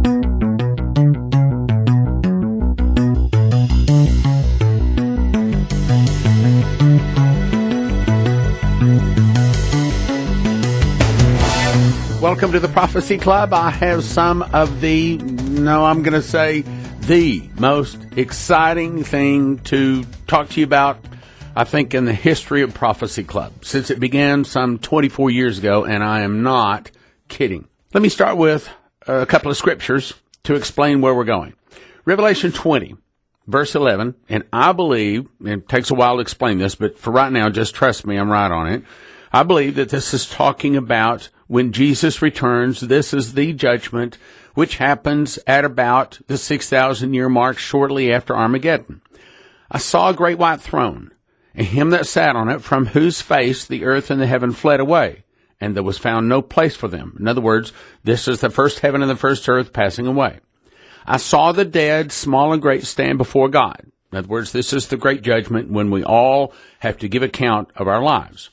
Welcome to the Prophecy Club. I have some of the most exciting thing to talk to you about, I think, in the history of Prophecy Club, since it began some 24 years ago, and I am not kidding. Let me start with a couple of scriptures to explain where we're going. Revelation 20, verse 11, and I believe, and it takes a while to explain this, but for right now, just trust me, I'm right on it. I believe that this is talking about when Jesus returns. This is the judgment which happens at about the 6,000-year mark shortly after Armageddon. I saw a great white throne, and him that sat on it, from whose face the earth and the heaven fled away, and there was found no place for them. In other words, this is the first heaven and the first earth passing away. I saw the dead, small and great, stand before God. In other words, this is the great judgment when we all have to give account of our lives.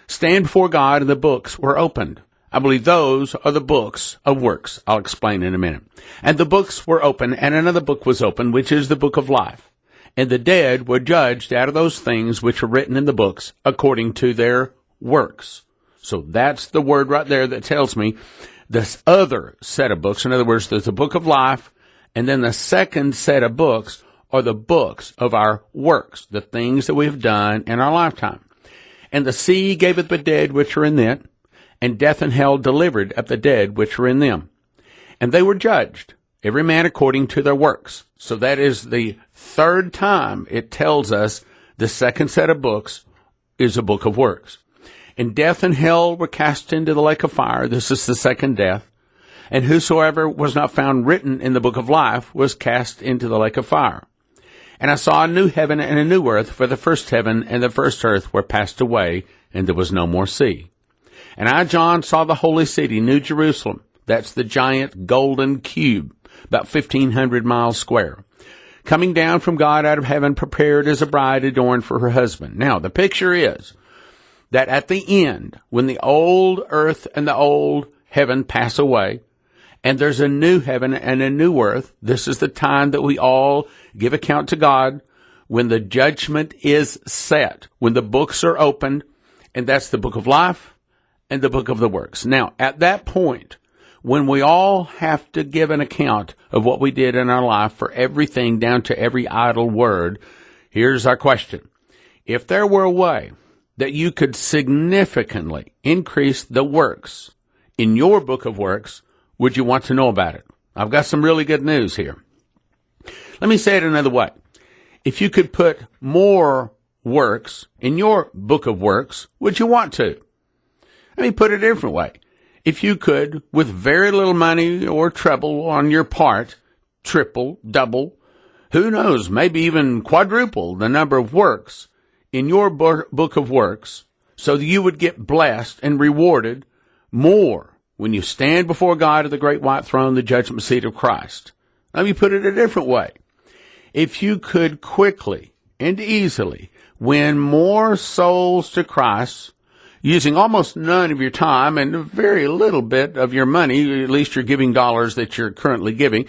Stand before God, and the books were opened. I believe those are the books of works. I'll explain in a minute. And the books were open, and another book was opened, which is the book of life. And the dead were judged out of those things which were written in the books according to their works. So that's the word right there that tells me this other set of books. In other words, there's the book of life, and then the second set of books are the books of our works, the things that we have done in our lifetime. And the sea gave up the dead which are in it, and death and hell delivered up the dead which were in them. And they were judged, every man according to their works. So that is the third time it tells us the second set of books is a book of works. And death and hell were cast into the lake of fire. This is the second death. And whosoever was not found written in the book of life was cast into the lake of fire. And I saw a new heaven and a new earth, for the first heaven and the first earth were passed away, and there was no more sea. And I, John, saw the holy city, New Jerusalem. That's the giant golden cube, about 1,500 miles square, coming down from God out of heaven, prepared as a bride adorned for her husband. Now, the picture is that at the end, when the old earth and the old heaven pass away, and there's a new heaven and a new earth, this is the time that we all give account to God, when the judgment is set, when the books are opened, and that's the book of life and the book of the works. Now, at that point, when we all have to give an account of what we did in our life for everything down to every idle word, here's our question. If there were a way that you could significantly increase the works in your book of works, would you want to know about it? I've got some really good news here. Let me say it another way. If you could put more works in your book of works, would you want to? Let me put it a different way. If you could, with very little money or trouble on your part, triple, double, who knows, maybe even quadruple the number of works in your book of works, so that you would get blessed and rewarded more when you stand before God at the great white throne, the judgment seat of Christ. Let me put it a different way. If you could quickly and easily win more souls to Christ, using almost none of your time and very little bit of your money, at least your giving dollars that you're currently giving,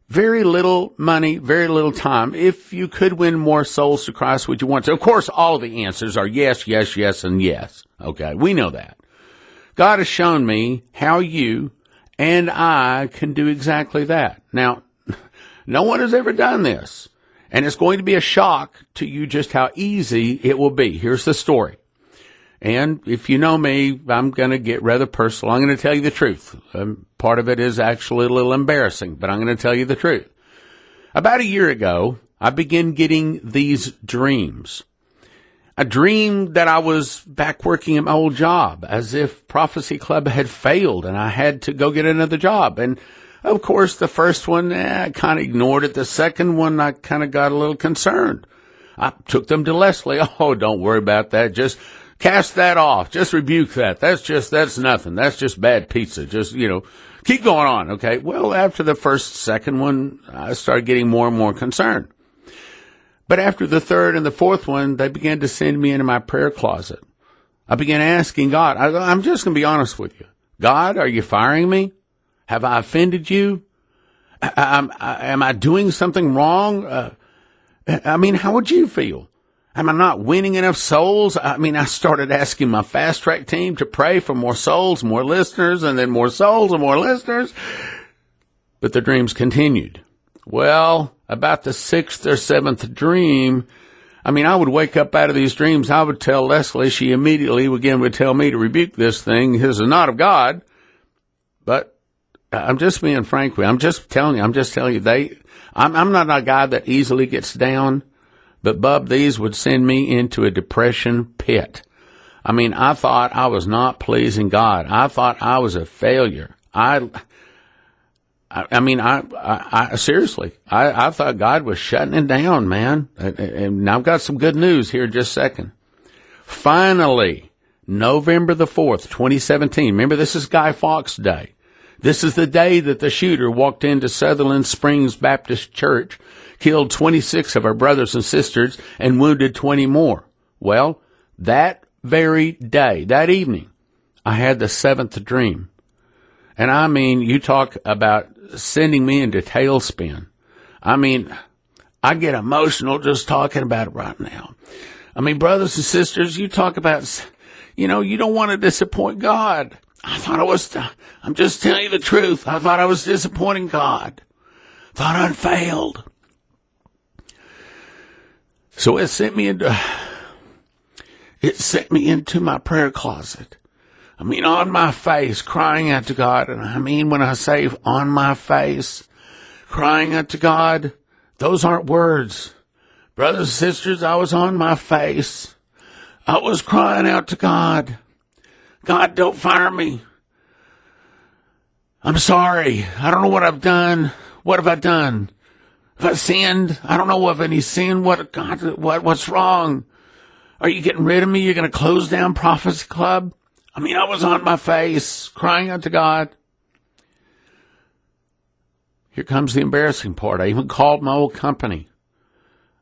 very little money, very little time. If you could win more souls to Christ, would you want to? Of course, all of the answers are yes, yes, yes, and yes. Okay, we know that. God has shown me how you and I can do exactly that. Now, no one has ever done this, and it's going to be a shock to you just how easy it will be. Here's the story. And if you know me, I'm going to get rather personal. I'm going to tell you the truth. Part of it is actually a little embarrassing, but I'm going to tell you the truth. About a year ago, I began getting these dreams. A dream that I was back working at my old job, as if Prophecy Club had failed and I had to go get another job. And, of course, the first one, I kind of ignored it. The second one, I kind of got a little concerned. I took them to Leslie. Oh, don't worry about that. Just cast that off. Just rebuke that. That's nothing. That's just bad pizza. Just, keep going on, okay? Well, after the second one, I started getting more and more concerned. But after the third and the fourth one, they began to send me into my prayer closet. I began asking God, I'm just going to be honest with you. God, are you firing me? Have I offended you? Am I doing something wrong? How would you feel? Am I not winning enough souls? I started asking my fast track team to pray for more souls, more listeners, and then more souls and more listeners. But the dreams continued. Well, about the sixth or seventh dream, I would wake up out of these dreams. I would tell Leslie. She immediately again would tell me to rebuke this thing. This is not of God. But I'm just being frank with you. I'm just telling you. I'm not a guy that easily gets down. But, Bub, these would send me into a depression pit. I thought I was not pleasing God. I thought I was a failure. Seriously, I thought God was shutting it down, man. And I've got some good news here in just a second. Finally, November the 4th, 2017. Remember, this is Guy Fawkes Day. This is the day that the shooter walked into Sutherland Springs Baptist Church, killed 26 of our brothers and sisters, and wounded 20 more. Well, that very day, that evening, I had the seventh dream. And you talk about sending me into tailspin. I get emotional just talking about it right now. Brothers and sisters, you talk about, you don't want to disappoint God. I'm just telling you the truth. I thought I was disappointing God. Thought I'd failed. So it sent me into my prayer closet. On my face, crying out to God. And when I say on my face, crying out to God, those aren't words. Brothers and sisters, I was on my face. I was crying out to God. God, don't fire me. I'm sorry. I don't know what I've done. What have I done? Have I sinned? I don't know of any sin. What's wrong? Are you getting rid of me? You're going to close down Prophecy Club? I was on my face, crying out to God. Here comes the embarrassing part. I even called my old company.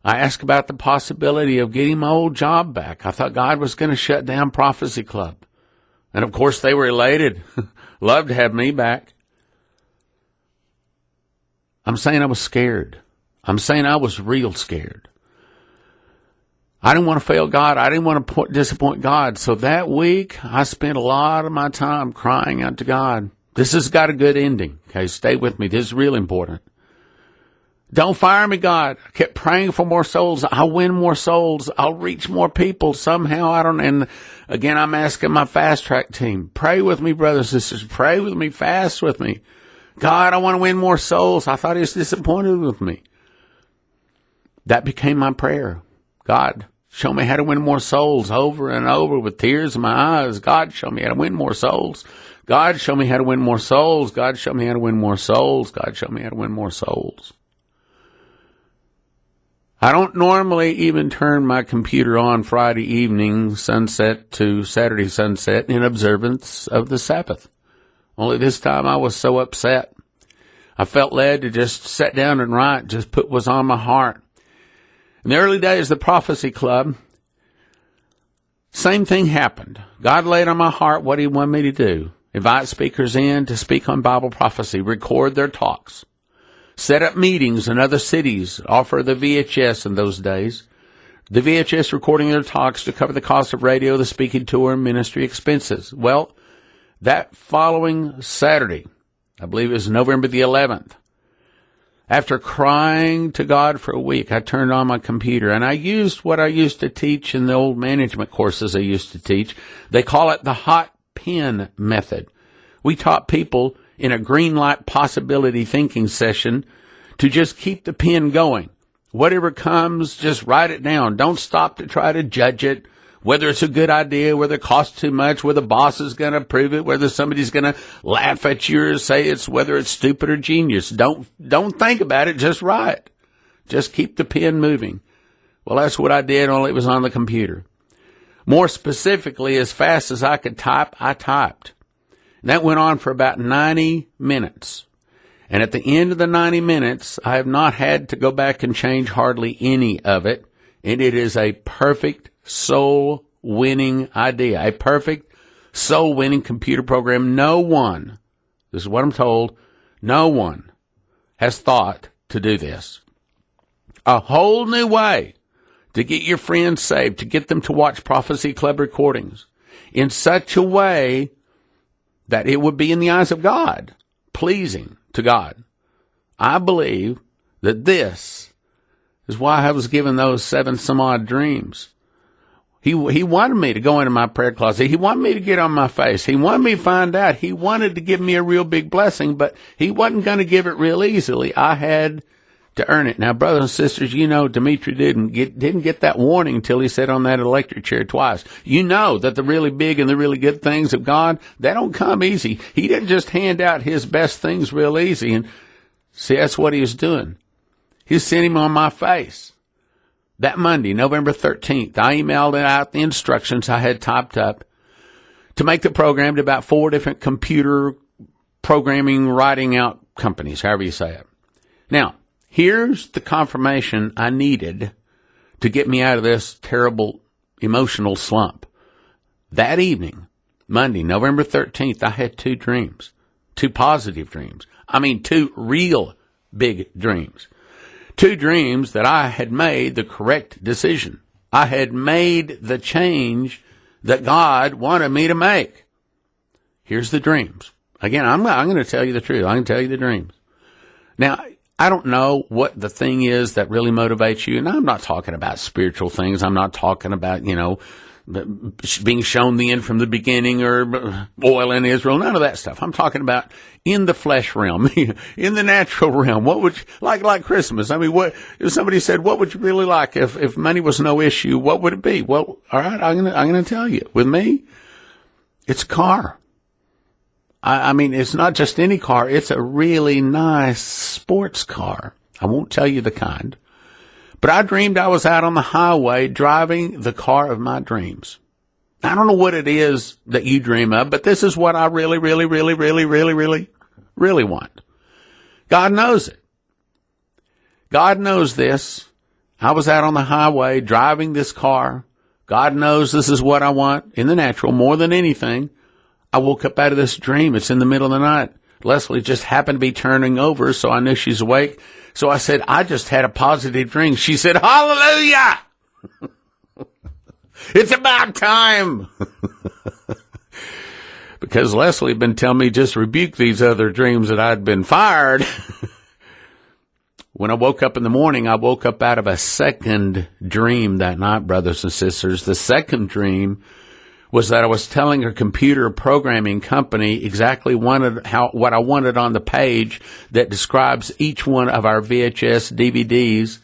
I asked about the possibility of getting my old job back. I thought God was going to shut down Prophecy Club. And, of course, they were elated. Loved to have me back. I'm saying I was scared. I'm saying I was real scared. I didn't want to fail God. I didn't want to disappoint God. So that week, I spent a lot of my time crying out to God. This has got a good ending. Okay, stay with me. This is real important. Don't fire me, God. I kept praying for more souls. I'll win more souls. I'll reach more people somehow. And again, I'm asking my fast track team, pray with me, brothers and sisters. Pray with me, fast with me. God, I want to win more souls. I thought he was disappointed with me. That became my prayer. God, show me how to win more souls over and over with tears in my eyes. God, show me how to win more souls. God, show me how to win more souls. God, show me how to win more souls. God, show me how to win more souls. I don't normally even turn my computer on Friday evening, sunset to Saturday sunset, in observance of the Sabbath. Only this time I was so upset. I felt led to just sit down and write, just put what was on my heart. In the early days of the Prophecy Club, same thing happened. God laid on my heart what he wanted me to do. Invite speakers in to speak on Bible prophecy, record their talks, set up meetings in other cities, offer the VHS in those days. The VHS recording their talks to cover the cost of radio, the speaking tour, and ministry expenses. Well, that following Saturday, I believe it was November the 11th, after crying to God for a week, I turned on my computer and I used what I used to teach in the old management courses I used to teach. They call it the hot pen method. We taught people in a green light possibility thinking session to just keep the pen going. Whatever comes, just write it down. Don't stop to try to judge it, whether it's a good idea, whether it costs too much, whether the boss is going to approve it, whether somebody's going to laugh at you or say whether it's stupid or genius. Don't think about it. Just write. Just keep the pen moving. Well, that's what I did, only it was on the computer. More specifically, as fast as I could type, I typed. And that went on for about 90 minutes. And at the end of the 90 minutes, I have not had to go back and change hardly any of it. And it is a perfect soul-winning idea, a perfect soul-winning computer program. No one, this is what I'm told, no one has thought to do this. A whole new way to get your friends saved, to get them to watch Prophecy Club recordings in such a way that it would be in the eyes of God, pleasing to God. I believe that this is why I was given those 7 some odd dreams. He wanted me to go into my prayer closet. He wanted me to get on my face. He wanted me to find out. He wanted to give me a real big blessing, but he wasn't going to give it real easily. I had to earn it. Now, brothers and sisters, you know Dimitri didn't get that warning until he sat on that electric chair twice. You know that the really big and the really good things of God, they don't come easy. He didn't just hand out his best things real easy. And see, that's what he was doing. He was sending them on my face. That Monday, November 13th, I emailed out the instructions I had typed up to make the program to about 4 different computer programming, writing out companies, however you say it. Now, here's the confirmation I needed to get me out of this terrible emotional slump. That evening, Monday, November 13th, I had 2 dreams, 2 positive dreams. 2 real big dreams. 2 dreams that I had made the correct decision. I had made the change that God wanted me to make. Here's the dreams. Again, I'm going to tell you the truth. I'm going to tell you the dreams. Now, I don't know what the thing is that really motivates you. And I'm not talking about spiritual things. I'm not talking about, being shown the end from the beginning or oil in Israel. None of that stuff. I'm talking about in the flesh realm, in the natural realm. What would you, like Christmas? What if somebody said, what would you really like if money was no issue? What would it be? Well, all right, I'm going to tell you. With me, it's a car. It's not just any car. It's a really nice sports car. I won't tell you the kind. But I dreamed I was out on the highway driving the car of my dreams. I don't know what it is that you dream of, but this is what I really, really, really, really, really, really, really want. God knows it. God knows this. I was out on the highway driving this car. God knows this is what I want in the natural more than anything. I woke up out of this dream. It's in the middle of the night. Leslie just happened to be turning over, so I knew she's awake. So I said, I just had a positive dream. She said, hallelujah! It's about time! Because Leslie had been telling me just rebuke these other dreams that I'd been fired. When I woke up in the morning, I woke up out of a second dream that night, brothers and sisters. The second dream was that I was telling a computer programming company exactly what I wanted on the page that describes each one of our VHS DVDs,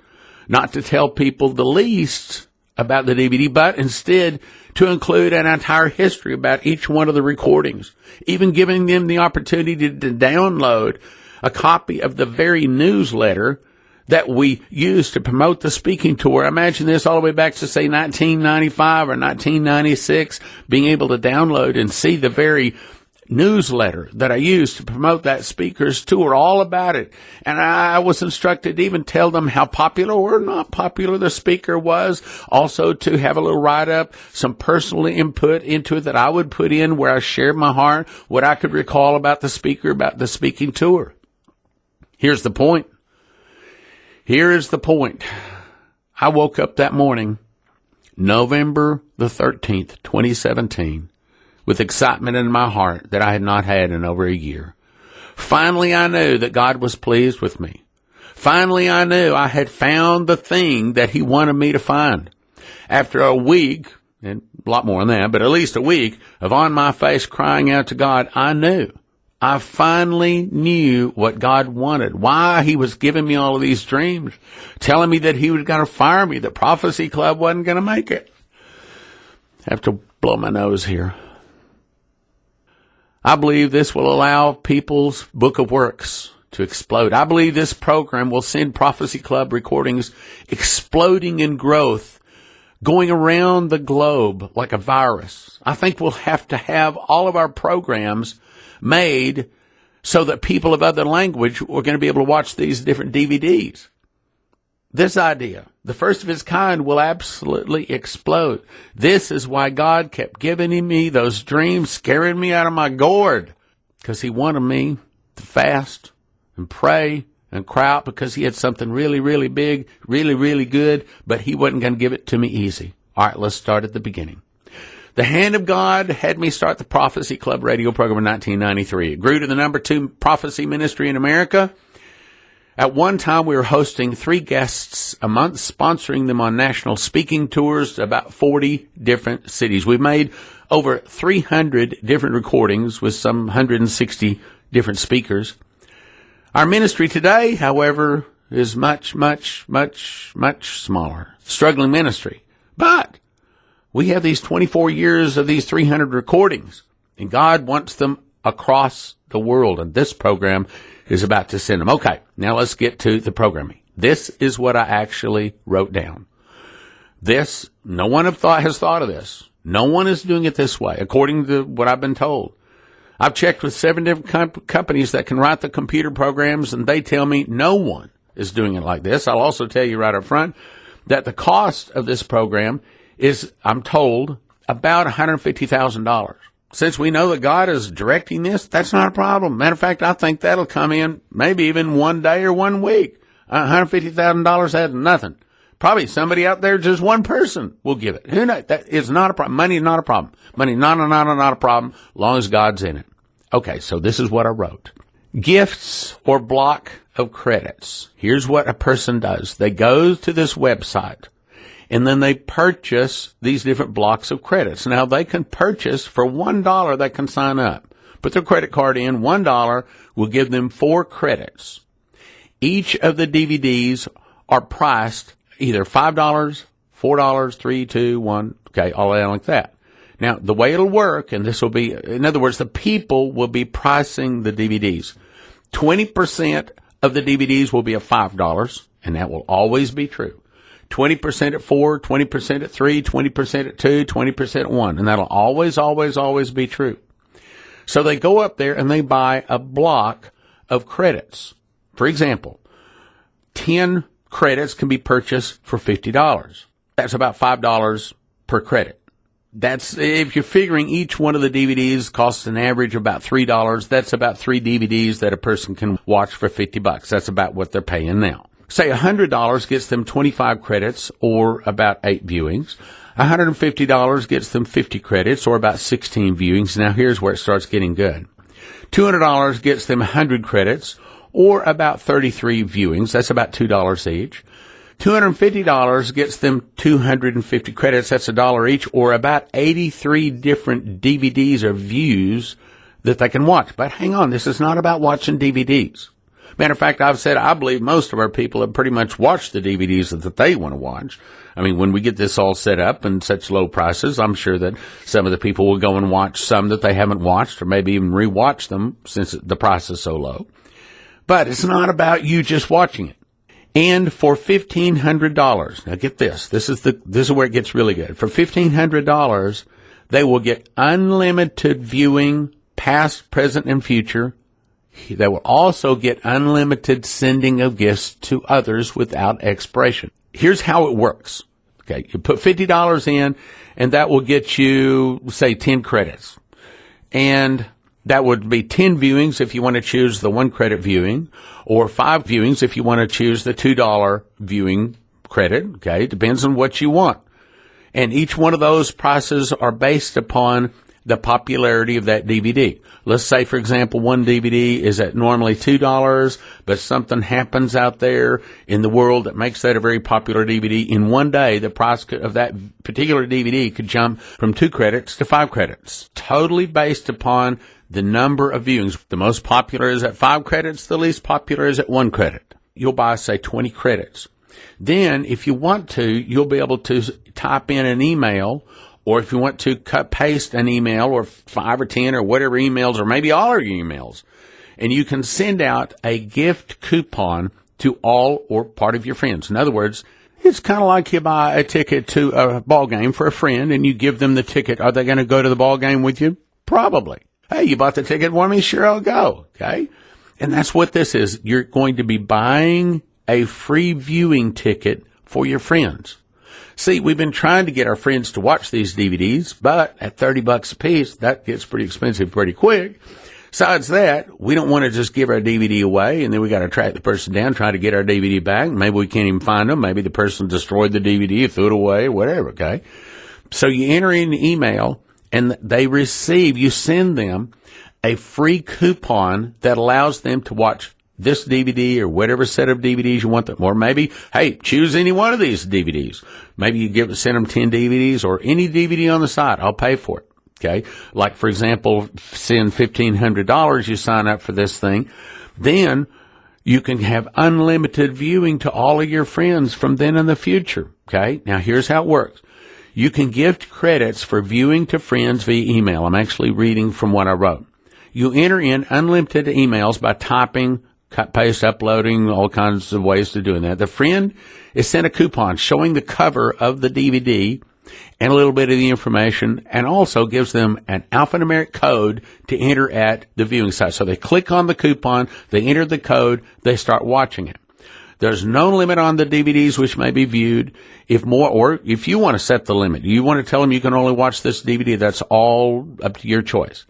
not to tell people the least about the DVD, but instead to include an entire history about each one of the recordings, even giving them the opportunity to download a copy of the very newsletter that we used to promote the speaking tour. Imagine this all the way back to, say, 1995 or 1996, being able to download and see the very newsletter that I used to promote that speaker's tour, all about it. And I was instructed to even tell them how popular or not popular the speaker was, also to have a little write-up, some personal input into it that I would put in where I shared my heart, what I could recall about the speaker, about the speaking tour. Here's the point. Here is the point. I woke up that morning, November the 13th, 2017, with excitement in my heart that I had not had in over a year. Finally, I knew that God was pleased with me. Finally, I knew I had found the thing that He wanted me to find. After a week, and a lot more than that, but at least a week of on my face crying out to God, I knew. I finally knew what God wanted, why He was giving me all of these dreams, telling me that He was going to fire me, that Prophecy Club wasn't going to make it. I have to blow my nose here. I believe this will allow people's book of works to explode. I believe this program will send Prophecy Club recordings exploding in growth, going around the globe like a virus. I think we'll have to have all of our programs made so that people of other language are going to be able to watch these different DVDs. This idea, the first of its kind, will absolutely explode. This is why God kept giving me those dreams, scaring me out of my gourd, because He wanted me to fast and pray and cry out because he had something really, really big, really, really good, but he wasn't going to give it to me easy. All right, let's start at the beginning. The hand of God had me start the Prophecy Club radio program in 1993. It grew to the number 2 prophecy ministry in America. At one time, we were hosting 3 guests a month, sponsoring them on national speaking tours to about 40 different cities. We've made over 300 different recordings with some 160 different speakers. Our ministry today, however, is much, much, much, much smaller. Struggling ministry. But we have these 24 years of these 300 recordings, and God wants them across the world, and this program is about to send them. Okay, now let's get to the programming. This is what I actually wrote down. This, no one has thought of this. No one is doing it this way, according to what I've been told. I've checked with 7 different companies that can write the computer programs, and they tell me no one is doing it like this. I'll also tell you right up front that the cost of this program is, I'm told, about $150,000. Since we know that God is directing this, that's not a problem. Matter of fact, I think that'll come in maybe even one day or 1 week. $150,000 has nothing. Probably somebody out there, just one person will give it. Who knows? That is not a problem. Money is not a problem. Money not a problem, as long as God's in it. Okay, so this is what I wrote. Gifts or block of credits. Here's what a person does. They go to this website, and then they purchase these different blocks of credits. Now, they can purchase for $1, they can sign up. Put their credit card in, $1 will give them 4 credits. Each of the DVDs are priced either $5, $4, $3, $2, $1, okay, all that like that. Now, the way it'll work, and this will be, in other words, the people will be pricing the DVDs. 20% of the DVDs will be at $5, and that will always be true. 20% at 4, 20% at 3, 20% at 2, 20% at 1. And that'll always, always, always be true. So they go up there and they buy a block of credits. For example, 10 credits can be purchased for $50. That's about $5 per credit. That's, if you're figuring each one of the DVDs costs an average of about $3, that's about 3 DVDs that a person can watch for $50. That's about what they're paying now. Say $100 gets them 25 credits, or about 8 viewings. $150 gets them 50 credits, or about 16 viewings. Now here's where it starts getting good. $200 gets them 100 credits, or about 33 viewings. That's about $2 each. $250 gets them 250 credits. That's $1 each, or about 83 different DVDs or views that they can watch. But hang on, this is not about watching DVDs. Matter of fact, I've said I believe most of our people have pretty much watched the DVDs that they want to watch. I mean, when we get this all set up and such low prices, I'm sure that some of the people will go and watch some that they haven't watched, or maybe even rewatch them since the price is so low. But it's not about you just watching it. And for $1,500, now get this. This is where it gets really good. For $1,500, they will get unlimited viewing, past, present, and future. They will also get unlimited sending of gifts to others without expiration. Here's how it works. Okay, you put $50 in, and that will get you, say, 10 credits. And that would be 10 viewings if you want to choose the 1 credit viewing, or 5 viewings if you want to choose the $2 viewing credit. Okay, depends on what you want. And each one of those prices are based upon the popularity of that DVD. Let's say, for example, one DVD is at normally $2, but something happens out there in the world that makes that a very popular DVD. In one day, the price of that particular DVD could jump from 2 credits to 5 credits. Totally based upon the number of viewings. The most popular is at 5 credits. The least popular is at 1 credit. You'll buy, say, 20 credits. Then, if you want to, you'll be able to type in an email, or if you want to paste an email, or 5 or 10 or whatever emails, or maybe all of your emails, and you can send out a gift coupon to all or part of your friends. In other words, it's kind of like you buy a ticket to a ball game for a friend, and you give them the ticket. Are they going to go to the ball game with you? Probably. Hey, you bought the ticket for me? Sure, I'll go. Okay? And that's what this is. You're going to be buying a free viewing ticket for your friends. See, we've been trying to get our friends to watch these DVDs, but at $30 a piece, that gets pretty expensive pretty quick. Besides that, we don't want to just give our DVD away, and then we got to track the person down, try to get our DVD back. Maybe we can't even find them. Maybe the person destroyed the DVD, threw it away, whatever, okay? So you enter in the email, and you send them a free coupon that allows them to watch this DVD or whatever set of DVDs you want them. Or maybe, hey, choose any one of these DVDs. Maybe you send them 10 DVDs or any DVD on the site. I'll pay for it. Okay. Like, for example, send $1,500, you sign up for this thing. Then you can have unlimited viewing to all of your friends from then in the future. Okay. Now here's how it works. You can gift credits for viewing to friends via email. I'm actually reading from what I wrote. You enter in unlimited emails by typing, cut, paste, uploading, all kinds of ways to doing that. The friend is sent a coupon showing the cover of the DVD and a little bit of the information, and also gives them an alphanumeric code to enter at the viewing site. So they click on the coupon, they enter the code, they start watching it. There's no limit on the DVDs which may be viewed. If you want to set the limit, you want to tell them you can only watch this DVD, that's all up to your choice.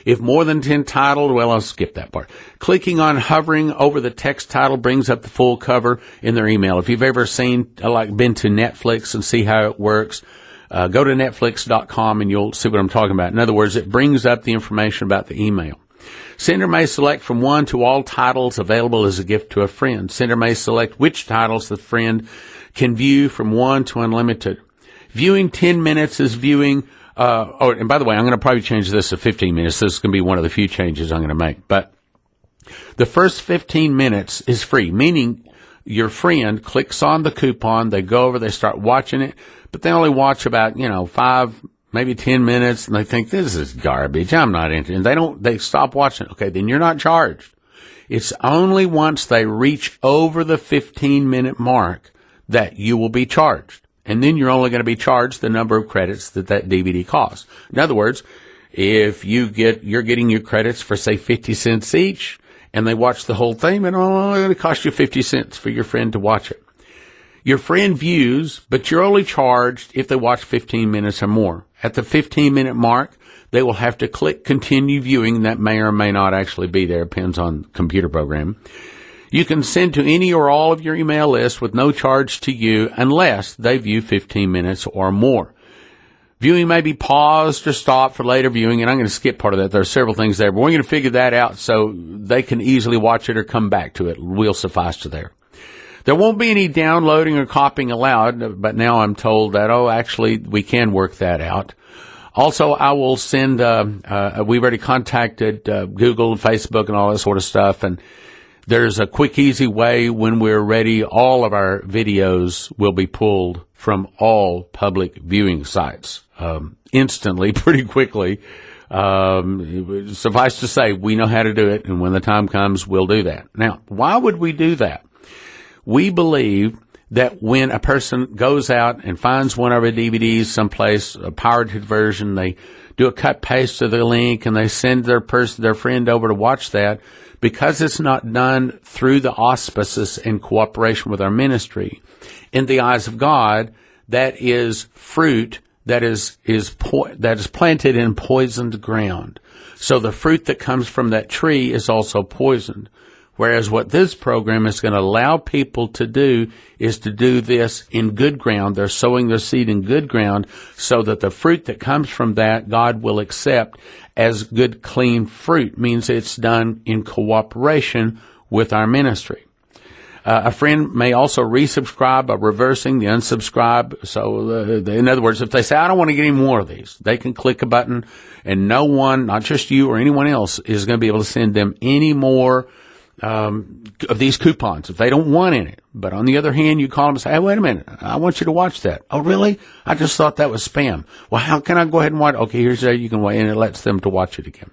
If more than 10 titled, well, I'll skip that part. Clicking on hovering over the text title brings up the full cover in their email. If you've ever been to Netflix and see how it works, go to netflix.com and you'll see what I'm talking about. In other words, it brings up the information about the email. Sender may select from one to all titles available as a gift to a friend. Sender may select which titles the friend can view from 1 to unlimited. Viewing 10 minutes is viewing. And by the way, I'm going to probably change this to 15 minutes. This is going to be one of the few changes I'm going to make. But the first 15 minutes is free, meaning your friend clicks on the coupon, they go over, they start watching it, but they only watch about, 5, maybe 10 minutes, and they think, this is garbage, I'm not interested. And they stop watching it. Okay, then you're not charged. It's only once they reach over the 15-minute mark that you will be charged. And then you're only going to be charged the number of credits that DVD costs. In other words, if you're getting your credits for, say, 50 cents each, and they watch the whole thing, it's only going to cost you 50 cents for your friend to watch it. Your friend views, but you're only charged if they watch 15 minutes or more. At the 15-minute mark, they will have to click continue viewing. That may or may not actually be there. Depends on computer program. You can send to any or all of your email list with no charge to you unless they view 15 minutes or more. Viewing may be paused or stopped for later viewing, and I'm going to skip part of that. There are several things there, but we're going to figure that out so they can easily watch it or come back to it. We'll suffice to there. There won't be any downloading or copying allowed, but now I'm told that, actually, we can work that out. Also, I will send, we've already contacted Google, Facebook, and all that sort of stuff, and there's a quick, easy way when we're ready. All of our videos will be pulled from all public viewing sites instantly, pretty quickly. Suffice to say, we know how to do it, and when the time comes, we'll do that. Now, why would we do that? We believe that when a person goes out and finds one of our DVDs someplace, a pirated version, they do a cut paste to the link, and they send their friend over to watch that. Because it's not done through the auspices and cooperation with our ministry, in the eyes of God, that is fruit that is planted in poisoned ground. So the fruit that comes from that tree is also poisoned. Whereas what this program is going to allow people to do is to do this in good ground. They're sowing their seed in good ground so that the fruit that comes from that God will accept as good, clean fruit. Means it's done in cooperation with our ministry. A friend may also resubscribe by reversing the unsubscribe. So, in other words, if they say, I don't want to get any more of these, they can click a button, and no one, not just you or anyone else, is going to be able to send them any more of these coupons if they don't want any. But on the other hand, you call them and say, hey, wait a minute, I want you to watch that. Oh, really? I just thought that was spam. Well, how can I go ahead and watch? Okay, here's how you can wait, and it lets them to watch it again.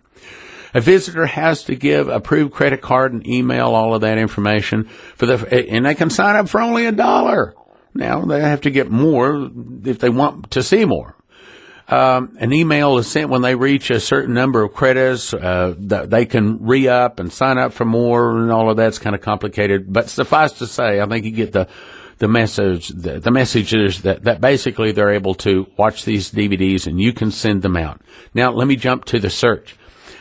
A visitor has to give approved credit card and email all of that information and they can sign up for only $1. Now, they have to get more if they want to see more. An email is sent when they reach a certain number of credits. They can re-up and sign up for more, and all of that's kind of complicated. But suffice to say, I think you get the message. The message is that basically they're able to watch these DVDs, and you can send them out. Now, let me jump to the search.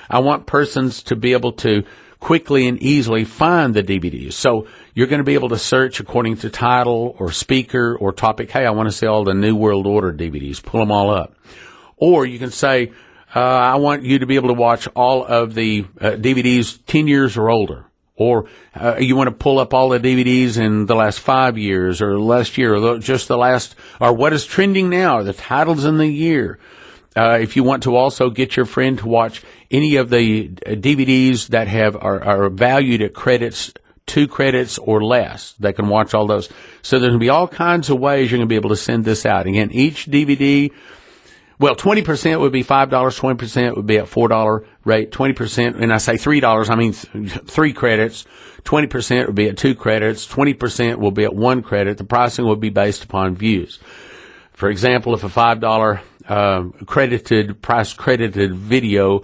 I want persons to be able to quickly and easily find the DVDs. So you're going to be able to search according to title or speaker or topic. Hey, I want to see all the New World Order DVDs. Pull them all up. Or you can say, I want you to be able to watch all of the DVDs 10 years or older. Or you want to pull up all the DVDs in the last 5 years or last year or just the last, or what is trending now, the titles in the year. If you want to also get your friend to watch any of the DVDs that are valued at credits, 2 credits or less, they can watch all those. So there's going to be all kinds of ways you're going to be able to send this out. Again, each DVD, well, 20% would be $5, 20% would be at $4 rate, 20%, and I say $3, I mean 3 credits, 20% would be at 2 credits, 20% will be at 1 credit. The pricing would be based upon views. For example, if a $5 price credited video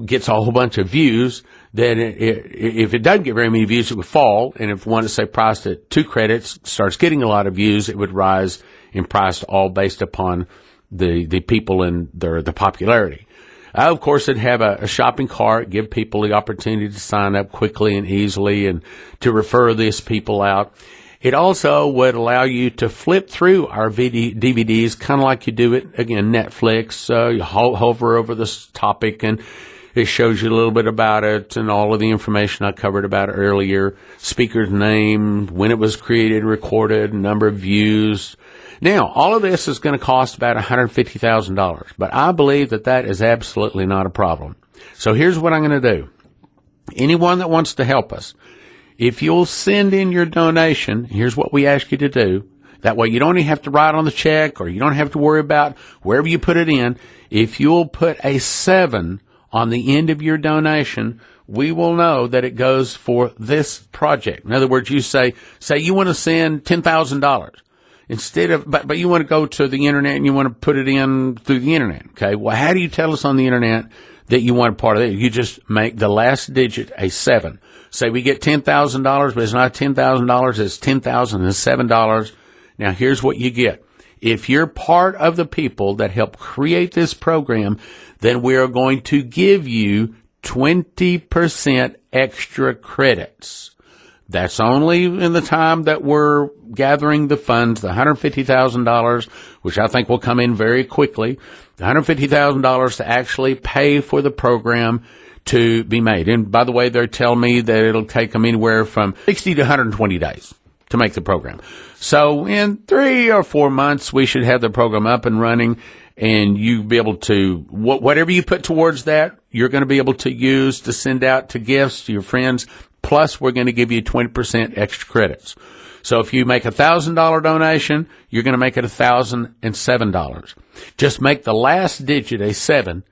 gets a whole bunch of views, then if it doesn't get very many views, it would fall. And if one is, say, priced at 2 credits, starts getting a lot of views, it would rise in price, all based upon the people and the popularity. Of course, it'd have a shopping cart, give people the opportunity to sign up quickly and easily and to refer these people out. It also would allow you to flip through our DVDs, kind of like you do it, again, Netflix. You hover over this topic and it shows you a little bit about it and all of the information I covered about it earlier. Speaker's name, when it was created, recorded, number of views. Now, all of this is going to cost about $150,000, but I believe that is absolutely not a problem. So here's what I'm going to do. Anyone that wants to help us, if you'll send in your donation, here's what we ask you to do. That way you don't even have to write on the check or you don't have to worry about wherever you put it in. If you'll put a 7 on the end of your donation, we will know that it goes for this project. In other words, you say you want to send $10,000 instead of, but you want to go to the internet and you want to put it in through the internet. Okay. Well, how do you tell us on the internet that you want a part of it? You just make the last digit a 7. Say we get $10,000, but it's not $10,000, it's $10,007. Now here's what you get. If you're part of the people that help create this program, then we are going to give you 20% extra credits. That's only in the time that we're gathering the funds, the $150,000, which I think will come in very quickly, the $150,000 to actually pay for the program to be made. And by the way, they're telling me that it'll take them anywhere from 60 to 120 days to make the program. So in 3 or 4 months, we should have the program up and running, and you be able to, whatever you put towards that, you're going to be able to use to send out to gifts to your friends. Plus, we're going to give you 20% extra credits. So if you make a $1,000 donation, you're going to make it $1,007. Just make the last digit a 7,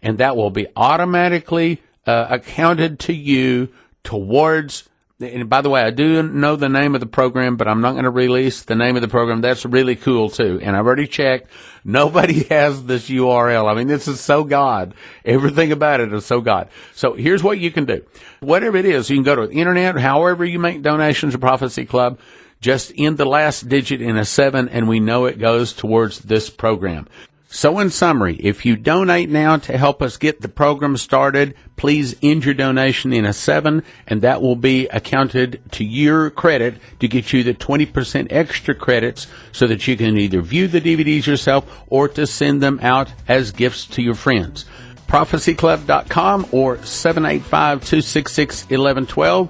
and that will be automatically accounted to you towards. And by the way, I do know the name of the program, but I'm not going to release the name of the program. That's really cool too. And I've already checked. Nobody has this URL. I mean, this is so God. Everything about it is so God. So here's what you can do. Whatever it is, you can go to the internet, however you make donations to Prophecy Club, just end the last digit in a 7, and we know it goes towards this program. So in summary, if you donate now to help us get the program started, please end your donation in a 7, and that will be accounted to your credit to get you the 20% extra credits so that you can either view the DVDs yourself or to send them out as gifts to your friends. prophecyclub.com or 785-266-1112.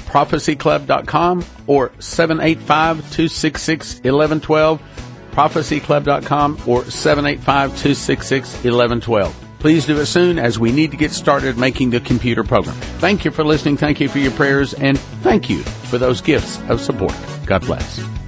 prophecyclub.com or 785-266-1112. prophecyclub.com or 785-266-1112. Please do it soon, as we need to get started making the computer program. Thank you for listening. Thank you for your prayers, and thank you for those gifts of support. God bless.